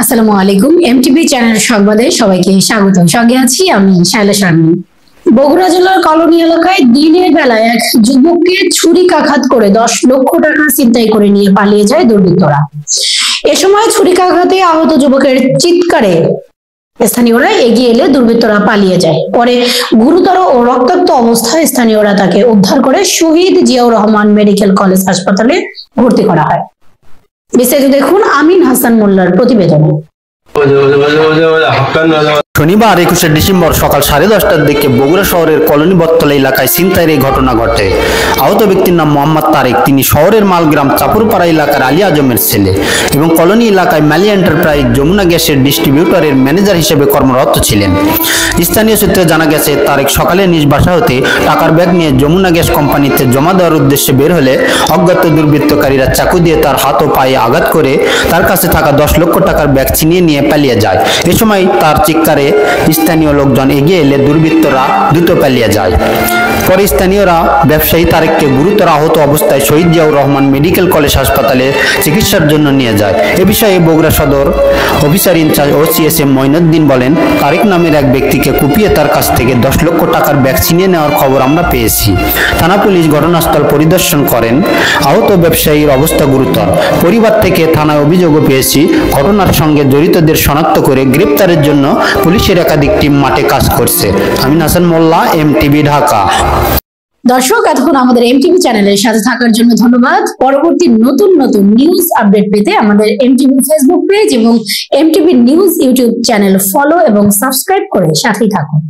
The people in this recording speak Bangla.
আসসালামু আলাইকুম। এমটিভি চ্যানেল সংবাদে সবাইকে স্বাগত। সঙ্গে আছি আমি শাইলা শারমিন। বগুড়া জেলার কলোনি এলাকায় দিনের বেলায় এক যুবককে ছুরিকাঘাত করে 10 লক্ষ টাকা ছিনতাই করে নিয়ে পালিয়ে যায় দুর্বৃত্তরা। এ সময় ছুরিকাঘাতে আহত যুবকের চিৎকারে স্থানীয়রা এগিয়ে এলে দুর্বৃত্তরা পালিয়ে যায়। পরে গুরুতর ও রক্তাক্ত অবস্থায় স্থানীয়রা তাকে উদ্ধার করে শহীদ জিয়াউর রহমান মেডিকেল কলেজ হাসপাতালে ভর্তি করা হয়। বিস্তারিত দেখুন আমিন হাসান মোল্লার প্রতিবেদনে। শনিবার 21শে ডিসেম্বর সকাল 10:30টার দিকে বগুড়া শহরের কলোনি বটতলা এলাকায় ছিনতাইয়ের এই ঘটনা ঘটে। আহত ব্যক্তির নাম মোহাম্মদ তারেক। তিনি শহরের মালগ্রাম চাপুরপাড়া এলাকার আলী আজমের ছেলে এবং কলোনি এলাকায় মালি এন্টারপ্রাইজ যমুনা গ্যাসের ডিস্ট্রিবিউটরের ম্যানেজার হিসেবে কর্মরত ছিলেন। স্থানীয় সূত্রে জানা গেছে, তারেক সকালে নিজ বাসা হতে টাকার ব্যাগ নিয়ে যমুনা গ্যাস কোম্পানিতে জমা দেওয়ার উদ্দেশ্যে বের হলে অজ্ঞাত দুর্বৃত্তকারীরা চাকু দিয়ে তার হাত ও পায়ে আঘাত করে তার কাছে থাকা 10 লক্ষ টাকার ব্যাগ ছিনিয়ে নিয়ে পালিয়ে যায়। এ সময় তার চিৎকারে স্থানীয় লোকজন এগিয়ে এলে দুর্বৃত্তরা দ্রুত পালিয়ে যায়। পরে স্থানীয়রা ব্যবসায়ী তারেককে গুরুতর আহত অবস্থায় শহীদ জিয়াউর রহমান মেডিকেল কলেজ হাসপাতালে চিকিৎসার জন্য নিয়ে যায়। এ বিষয়ে বগুড়া সদর অফিসার ইনচার্জ ওসিএসএম মঈনুদ্দিন বলেন, তারেক নামের এক ব্যক্তিকে কুপিয়ে তার কাছ থেকে 10 লক্ষ টাকার ব্যাগ ছিনিয়ে নেওয়ার খবর আমরা পেয়েছি। থানা পুলিশ ঘটনাস্থল পরিদর্শন করেন। আহত ব্যবসায়ীর অবস্থা গুরুতর। পরিবার থেকে থানায় অভিযোগও পেয়েছি। ঘটনার সঙ্গে জড়িতদের শনাক্ত করে গ্রেপ্তারের জন্য পুলিশের একাধিক টিম মাঠে কাজ করছে। আমিন হাসান মোল্লা, এমটিভি, ঢাকা। দর্শক, এতক্ষণ আমাদের এমটিভি চ্যানেলের সাথে থাকার জন্য ধন্যবাদ। পরবর্তী নতুন নিউজ আপডেট পেতে আমাদের এমটিভি ফেসবুক পেজ এবং MTV news YouTube channel follow এবং সাবস্ক্রাইব করে সাথেই থাকুন।